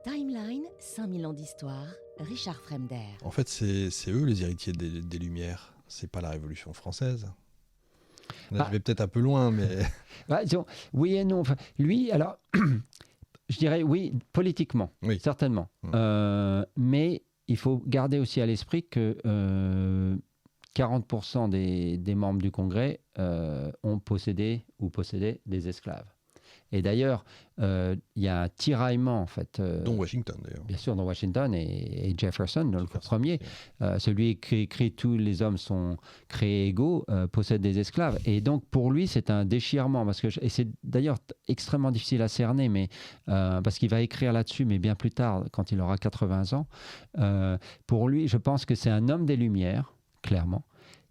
Timeline, 5000 ans d'histoire, Richard Fremder. En fait, c'est eux les héritiers des Lumières. C'est pas la Révolution française. Là, je vais peut-être un peu loin, mais... Disons, oui et non. Enfin, lui, alors, je dirais oui, politiquement, Oui. certainement. Mais il faut garder aussi à l'esprit que 40% des membres du Congrès ont possédé ou possédaient des esclaves. Et d'ailleurs, il y a un tiraillement, en fait. Dont Washington, d'ailleurs. Bien sûr, dans Washington et Jefferson, dans le premier. Celui qui écrit « Tous les hommes sont créés égaux » possède des esclaves. Et donc, pour lui, c'est un déchirement. Et c'est d'ailleurs extrêmement difficile à cerner, mais, parce qu'il va écrire là-dessus, mais bien plus tard, quand il aura 80 ans. Pour lui, je pense que c'est un homme des Lumières, clairement.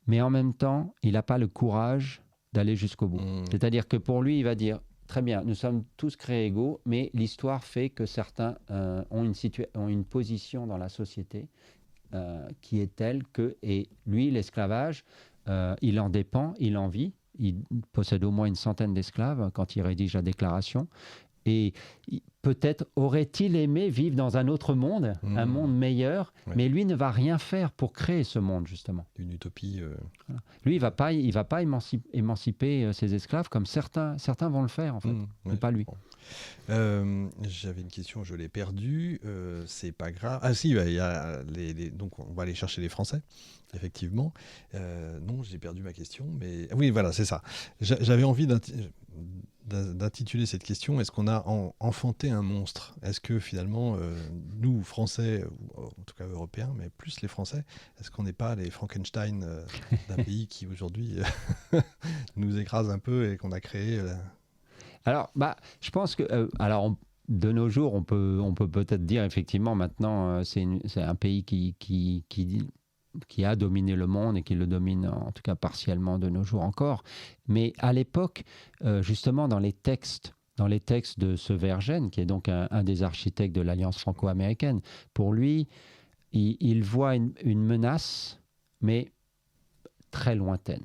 Mais en même temps, il n'a pas le courage d'aller jusqu'au bout. C'est-à-dire que pour lui, il va dire... Très bien, nous sommes tous créés égaux, mais l'histoire fait que certains ont une position dans la société qui est telle que, et lui, l'esclavage, il en dépend, il en vit, il possède au moins une centaine d'esclaves quand il rédige la déclaration, et peut-être aurait-il aimé vivre dans un autre monde, un monde meilleur, mais lui ne va rien faire pour créer ce monde, justement. Une utopie. Voilà. Lui, il va pas émanciper ses esclaves comme certains vont le faire, en fait, mais pas lui. Bon. J'avais une question, je l'ai perdue. C'est pas grave. Ah si, il y a donc on va aller chercher les Français, effectivement. Non, j'ai perdu ma question, mais oui, voilà, c'est ça. J'avais envie d'intituler cette question, est-ce qu'on a enfanté un monstre? Est-ce que finalement, nous, Français, ou en tout cas Européens, mais plus les Français, est-ce qu'on n'est pas les Frankenstein d'un pays qui aujourd'hui nous écrase un peu et qu'on a créé Alors, je pense que... de nos jours, on peut peut-être dire, effectivement, maintenant, c'est un pays qui a dominé le monde et qui le domine, en tout cas partiellement de nos jours encore. Mais à l'époque, justement, dans les textes de ce Vergennes, qui est donc un des architectes de l'Alliance franco-américaine, pour lui, il voit une menace, mais très lointaine.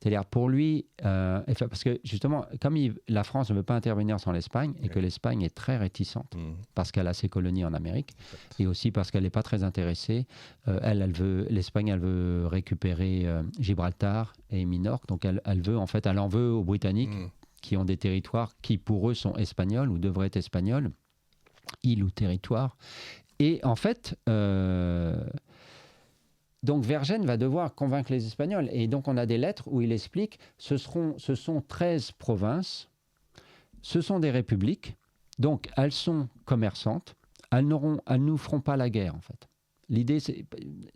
C'est-à-dire, pour lui, parce que justement, comme la France ne veut pas intervenir sans l'Espagne, et que l'Espagne est très réticente, parce qu'elle a ses colonies en Amérique, et aussi parce qu'elle n'est pas très intéressée, l'Espagne, elle veut récupérer Gibraltar et Minorque, donc elle en veut aux Britanniques, qui ont des territoires qui, pour eux, sont espagnols, ou devraient être espagnols, îles ou territoires. Et en fait... Donc Vergennes va devoir convaincre les Espagnols. Et donc on a des lettres où il explique ce sont 13 provinces, ce sont des républiques, donc elles sont commerçantes, elles nous feront pas la guerre en fait. L'idée, c'est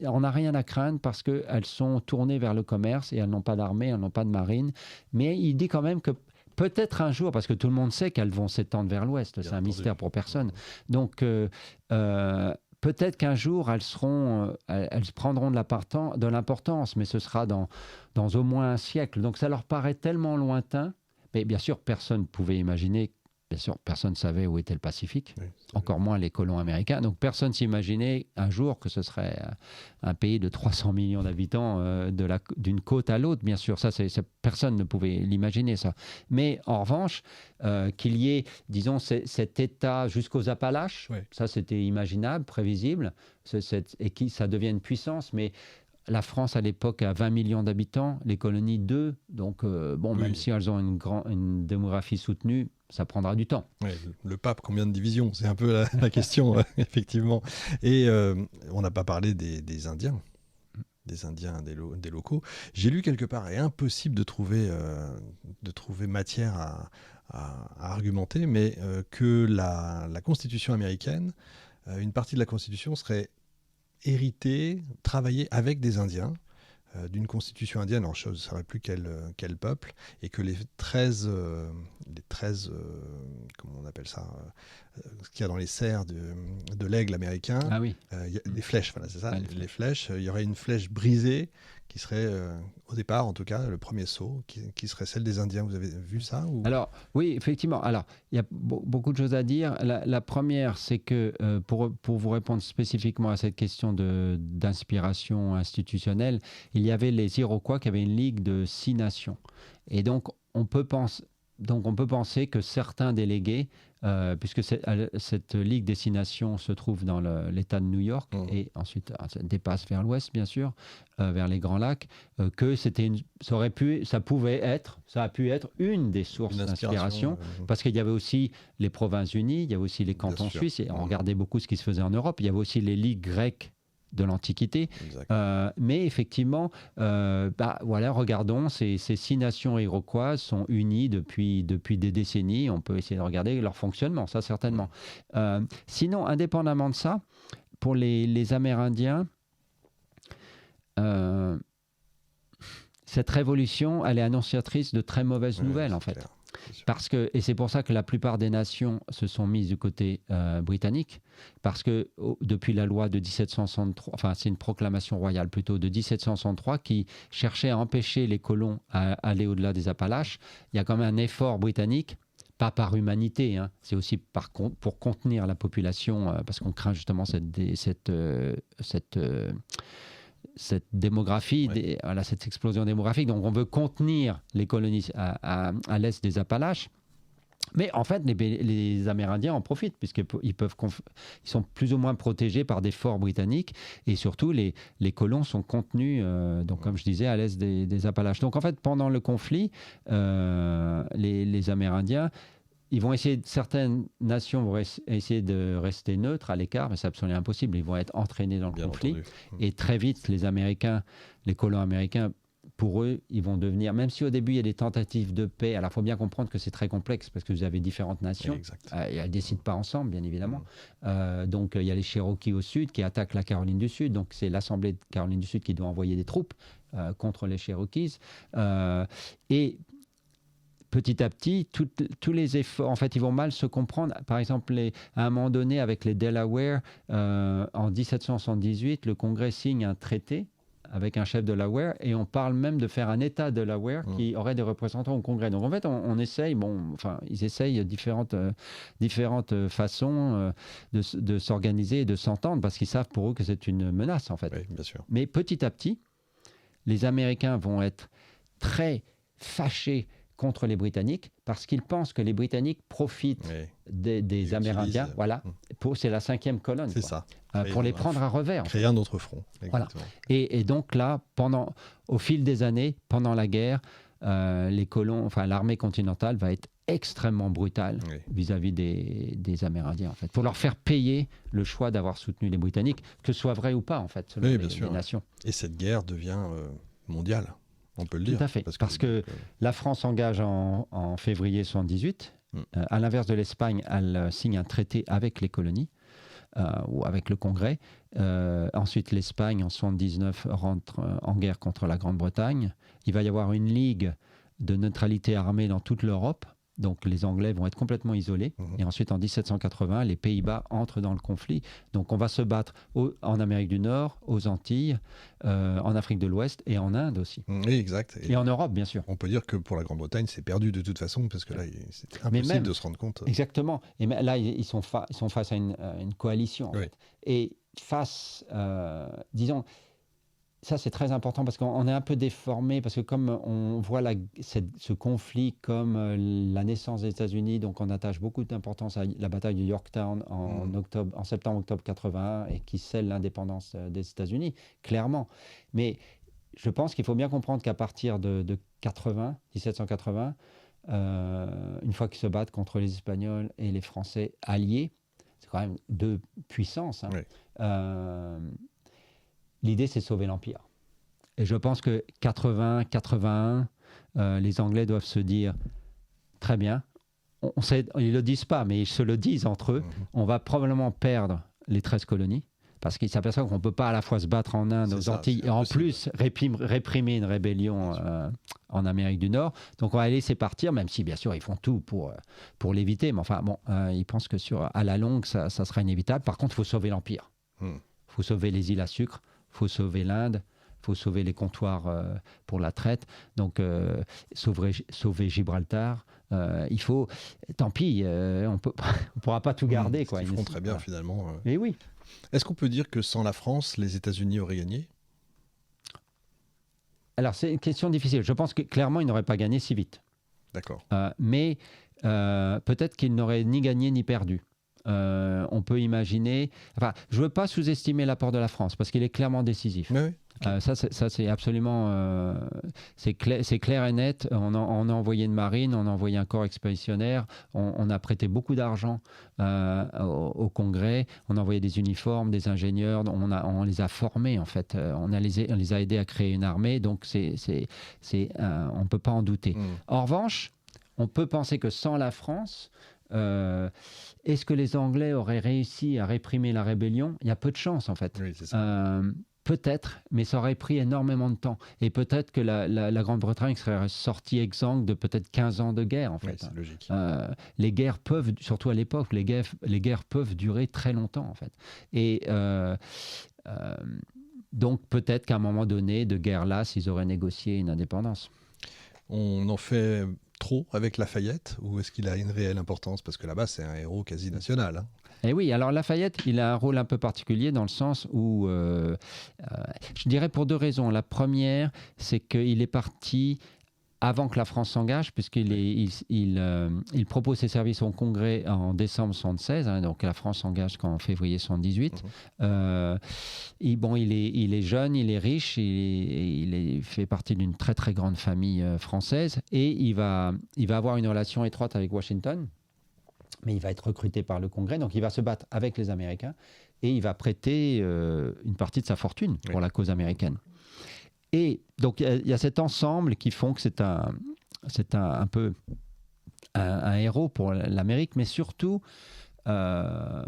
on n'a rien à craindre parce qu'elles sont tournées vers le commerce et elles n'ont pas d'armée, elles n'ont pas de marine. Mais il dit quand même que peut-être un jour, parce que tout le monde sait qu'elles vont s'étendre vers l'ouest, c'est un mystère pour personne. Donc... peut-être qu'un jour, elles prendront de l'importance, mais ce sera dans au moins un siècle. Donc ça leur paraît tellement lointain. Mais bien sûr, personne ne pouvait imaginer, bien sûr, personne ne savait où était le Pacifique, encore moins les colons américains. Donc personne ne s'imaginait un jour que ce serait un pays de 300 millions d'habitants d'une côte à l'autre. Bien sûr, personne ne pouvait l'imaginer, ça. Mais en revanche, qu'il y ait, disons, cet État jusqu'aux Appalaches, ça c'était imaginable, prévisible, et que ça devienne une puissance, mais... La France, à l'époque, a 20 millions d'habitants, les colonies 2. Donc, même si elles ont une démographie soutenue, ça prendra du temps. Ouais, le pape, combien de divisions? C'est un peu la question, effectivement. Et on n'a pas parlé des Indiens. Des Indiens, des locaux. J'ai lu quelque part, et impossible de trouver matière à argumenter, mais que la Constitution américaine, une partie de la Constitution serait hérité, travailler avec des Indiens, d'une constitution indienne, alors je ne saurais plus quel peuple, et que les 13 comment on appelle ça, ce qu'il y a dans les serres de l'aigle américain, les flèches, voilà, c'est ça, les flèches, il y aurait une flèche brisée qui serait, au départ en tout cas, le premier saut, qui serait celle des Indiens. Vous avez vu ça ou... Alors, oui, effectivement. Alors, il y a beaucoup de choses à dire. La première, c'est que, pour vous répondre spécifiquement à cette question d'inspiration institutionnelle, il y avait les Iroquois qui avaient une ligue de 6 nations. Et donc, on peut penser que certains délégués puisque cette ligue des 6 nations se trouve dans l'État de New York et ensuite ça dépasse vers l'ouest, bien sûr, vers les Grands Lacs, que ça a pu être une des sources d'inspiration, parce qu'il y avait aussi les Provinces-Unies, il y avait aussi les cantons suisses, et on regardait beaucoup ce qui se faisait en Europe, il y avait aussi les ligues grecques de l'Antiquité. Mais effectivement, regardons, ces 6 nations iroquoises sont unies depuis des décennies. On peut essayer de regarder leur fonctionnement, ça certainement. Sinon, indépendamment de ça, pour les Amérindiens, cette révolution, elle est annonciatrice de très mauvaises nouvelles, en fait. Et c'est pour ça que la plupart des nations se sont mises du côté britannique, parce que depuis la loi de 1763, enfin c'est une proclamation royale plutôt de 1763 qui cherchait à empêcher les colons à aller au-delà des Appalaches, il y a quand même un effort britannique, pas par humanité, hein, c'est aussi pour contenir la population, parce qu'on craint justement cette démographie, cette explosion démographique. Donc on veut contenir les colonies à l'est des Appalaches. Mais en fait, les Amérindiens en profitent, puisqu'ils sont plus ou moins protégés par des forts britanniques. Et surtout, les colons sont contenus, donc, comme je disais, à l'est des Appalaches. Donc en fait, pendant le conflit, les Amérindiens, certaines nations vont essayer de rester neutres à l'écart, mais c'est absolument impossible. Ils vont être entraînés dans le conflit. Et très vite, les colons américains, pour eux, ils vont devenir, même si au début il y a des tentatives de paix, alors il faut bien comprendre que c'est très complexe parce que vous avez différentes nations, elles ne décident pas ensemble, bien évidemment. Donc il y a les Cherokees au sud qui attaquent la Caroline du Sud, donc c'est l'Assemblée de Caroline du Sud qui doit envoyer des troupes contre les Cherokees. Et petit à petit, tous les efforts, en fait, ils vont mal se comprendre. Par exemple, à un moment donné, avec les Delaware, en 1778, le Congrès signe un traité avec un chef Delaware, et on parle même de faire un État Delaware qui aurait des représentants au Congrès. Donc en fait, on essaye, ils essayent différentes façons de s'organiser et de s'entendre, parce qu'ils savent pour eux que c'est une menace, en fait. Oui, bien sûr. Mais petit à petit, les Américains vont être très fâchés contre les Britanniques, parce qu'ils pensent que les Britanniques profitent des Amérindiens. Voilà, c'est la 5e colonne. C'est ça. Pour les prendre à revers. Créer un autre front. Voilà. Et donc là, au fil des années, pendant la guerre, l'armée continentale va être extrêmement brutale vis-à-vis des Amérindiens, en fait, pour leur faire payer le choix d'avoir soutenu les Britanniques, que ce soit vrai ou pas, en fait, selon les nations. Et cette guerre devient mondiale. On peut le dire. Tout à fait, parce que la France engage en février 1978. À l'inverse de l'Espagne, elle signe un traité avec les colonies, ou avec le Congrès. Ensuite, l'Espagne, en 1979, rentre en guerre contre la Grande-Bretagne. Il va y avoir une ligue de neutralité armée dans toute l'Europe. Donc les Anglais vont être complètement isolés. Et ensuite, en 1780, les Pays-Bas entrent dans le conflit. Donc on va se battre en Amérique du Nord, aux Antilles, en Afrique de l'Ouest et en Inde aussi. Oui, exact. Et en Europe, bien sûr. On peut dire que pour la Grande-Bretagne, c'est perdu de toute façon, parce que là, c'était impossible de se rendre compte. Exactement. Et là, ils sont face à une coalition, en fait. Et disons... Ça, c'est très important, parce qu'on est un peu déformé, parce que comme on voit ce conflit comme la naissance des États-Unis, donc on attache beaucoup d'importance à la bataille de Yorktown en septembre-octobre 81, et qui scelle l'indépendance des États-Unis, clairement. Mais je pense qu'il faut bien comprendre qu'à partir de 1780, une fois qu'ils se battent contre les Espagnols et les Français alliés, c'est quand même 2 puissances, hein. L'idée, c'est de sauver l'Empire. Et je pense que 81, les Anglais doivent se dire, très bien, ils ne le disent pas, mais ils se le disent entre eux, on va probablement perdre les 13 colonies, parce qu'ils s'aperçoivent qu'on ne peut pas à la fois se battre en Inde, aux Antilles, et en plus réprimer une rébellion en Amérique du Nord. Donc on va les laisser partir, même si bien sûr ils font tout pour l'éviter, mais enfin bon, ils pensent que à la longue, ça sera inévitable. Par contre, il faut sauver l'Empire. Il faut sauver les îles à sucre, il faut sauver l'Inde, il faut sauver les comptoirs pour la traite, donc sauver Gibraltar. Il faut, tant pis, on ne pourra pas tout garder. Ils font très bien finalement. Mais oui. Est-ce qu'on peut dire que sans la France, les États-Unis auraient gagné ? Alors c'est une question difficile. Je pense que clairement, ils n'auraient pas gagné si vite. D'accord. Mais peut-être qu'il n'aurait ni gagné ni perdu. On peut imaginer... Enfin, je ne veux pas sous-estimer l'apport de la France, parce qu'il est clairement décisif. Oui, okay. Ça, c'est absolument... c'est clair et net. On a envoyé une marine, on a envoyé un corps expéditionnaire, on a prêté beaucoup d'argent au Congrès, on a envoyé des uniformes, des ingénieurs, on les a formés, en fait. On les a aidés à créer une armée, donc on ne peut pas en douter. En revanche, on peut penser que sans la France... est-ce que les Anglais auraient réussi à réprimer la rébellion ? Il y a peu de chance, en fait. Oui, c'est ça. Peut-être, mais ça aurait pris énormément de temps. Et peut-être que la Grande-Bretagne serait sortie exsangue de peut-être 15 ans de guerre, en fait. Oui, c'est logique. Les guerres peuvent, surtout à l'époque, les guerres peuvent durer très longtemps, en fait. Et donc, peut-être qu'à un moment donné, de guerre lasse, ils auraient négocié une indépendance. On en fait trop avec Lafayette, ou est-ce qu'il a une réelle importance ? Parce que là-bas, c'est un héros quasi national. Hein. Et oui, alors Lafayette, il a un rôle un peu particulier dans le sens où, je dirais pour deux raisons. La première, c'est qu'il est parti avant que la France s'engage, puisqu'il il propose ses services au Congrès en décembre 1976, hein, donc la France s'engage qu'en février 1978. Il est jeune, il est riche, il fait partie d'une très très grande famille française, et il va avoir une relation étroite avec Washington, mais il va être recruté par le Congrès, donc il va se battre avec les Américains, et il va prêter une partie de sa fortune pour la cause américaine. Et donc, il y a cet ensemble qui font que c'est un peu un héros pour l'Amérique, mais surtout le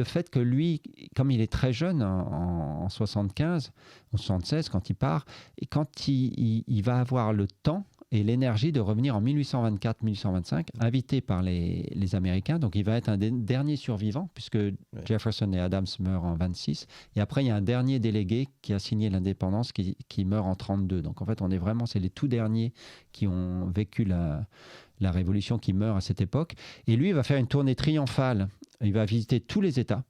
fait que lui, comme il est très jeune, en 75, en 76, quand il part, et quand il va avoir le temps et l'énergie de revenir en 1824-1825, invité par les Américains. Donc, il va être un des derniers survivants, puisque Jefferson et Adams meurent en 26. Et après, il y a un dernier délégué qui a signé l'indépendance qui meurt en 32. Donc, en fait, c'est les tout derniers qui ont vécu la Révolution qui meurent à cette époque. Et lui, il va faire une tournée triomphale. Il va visiter tous les États.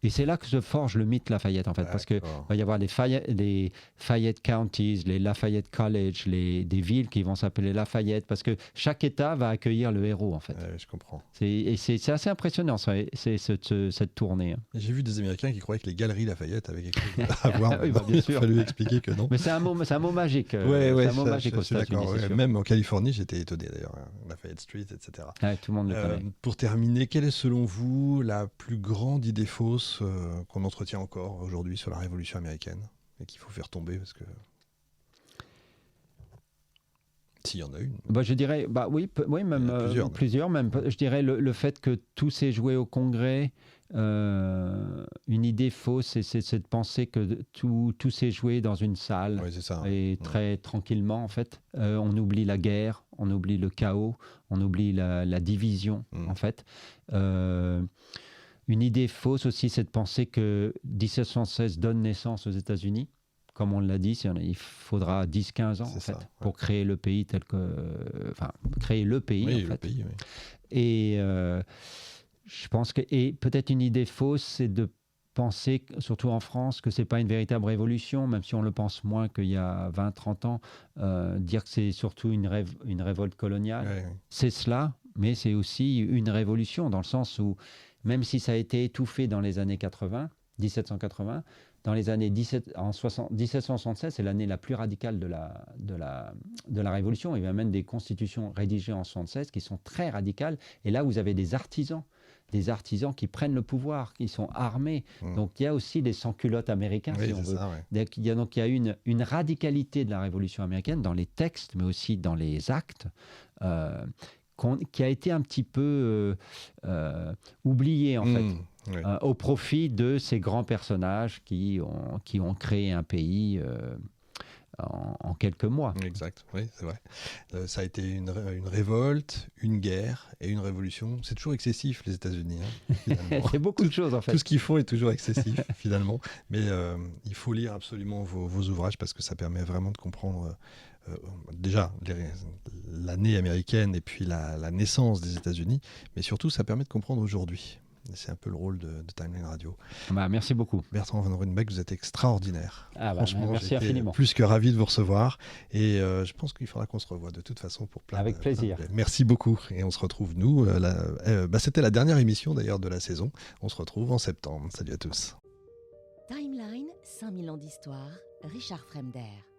Et c'est là que se forge le mythe Lafayette, en fait, parce qu'il va y avoir les Fayette Counties, les Lafayette College, des villes qui vont s'appeler Lafayette, parce que chaque État va accueillir le héros, en fait. Je comprends. C'est assez impressionnant, cette tournée. J'ai vu des Américains qui croyaient que les galeries Lafayette avaient quelque chose à voir. Oui, bien sûr. Il a fallu expliquer que non. Mais c'est un mot magique. C'est un mot magique aux États-Unis. Même en Californie, j'étais étonné, d'ailleurs. Lafayette Street, etc. Tout le monde le connaît. Pour terminer, quelle est selon vous la plus grande idée fausse qu'on entretient encore aujourd'hui sur la Révolution américaine et qu'il faut faire tomber parce que s'il y en a une. Je dirais, oui, même plusieurs. Même, je dirais le fait que tout s'est joué au Congrès. Une idée fausse, c'est de penser que tout s'est joué dans une salle et très tranquillement, en fait. On oublie la guerre, on oublie le chaos, on oublie la division, en fait. Une idée fausse aussi, c'est de penser que 1776 donne naissance aux États-Unis. Comme on l'a dit, il faudra 10-15 ans, en fait, pour créer le pays créer le pays, en fait. Pays, oui. Et je pense que... Et peut-être une idée fausse, c'est de penser, surtout en France, que ce n'est pas une véritable révolution, même si on le pense moins qu'il y a 20-30 ans, dire que c'est surtout une révolte coloniale. Ouais. C'est cela, mais c'est aussi une révolution, dans le sens où, même si ça a été étouffé dans les années 1780, dans les années 1776, c'est l'année la plus radicale de la Révolution. Il y a même des constitutions rédigées en 76 qui sont très radicales. Et là, vous avez des artisans qui prennent le pouvoir, qui sont armés. Donc, il y a aussi des sans-culottes américains, si on veut. Il y a une radicalité de la Révolution américaine dans les textes, mais aussi dans les actes, qui a été un petit peu oubliée, en fait, au profit de ces grands personnages qui ont créé un pays en quelques mois. Exact, oui, c'est vrai. Ça a été une révolte, une guerre et une révolution. C'est toujours excessif, les États-Unis. C'est beaucoup de choses, en fait. Tout ce qu'ils font est toujours excessif, finalement. Mais il faut lire absolument vos ouvrages parce que ça permet vraiment de comprendre... déjà l'année américaine et puis la naissance des États-Unis, mais surtout ça permet de comprendre aujourd'hui. C'est un peu le rôle de Timeline Radio. Merci beaucoup. Bertrand Van Rudenbeck, vous êtes extraordinaire. Franchement, merci j'étais infiniment. plus que ravi de vous recevoir. Et je pense qu'il faudra qu'on se revoie de toute façon pour plein Avec plaisir. Merci beaucoup. Et on se retrouve, nous. C'était la dernière émission d'ailleurs de la saison. On se retrouve en septembre. Salut à tous. Timeline, 5000 ans d'histoire, Richard Fremder.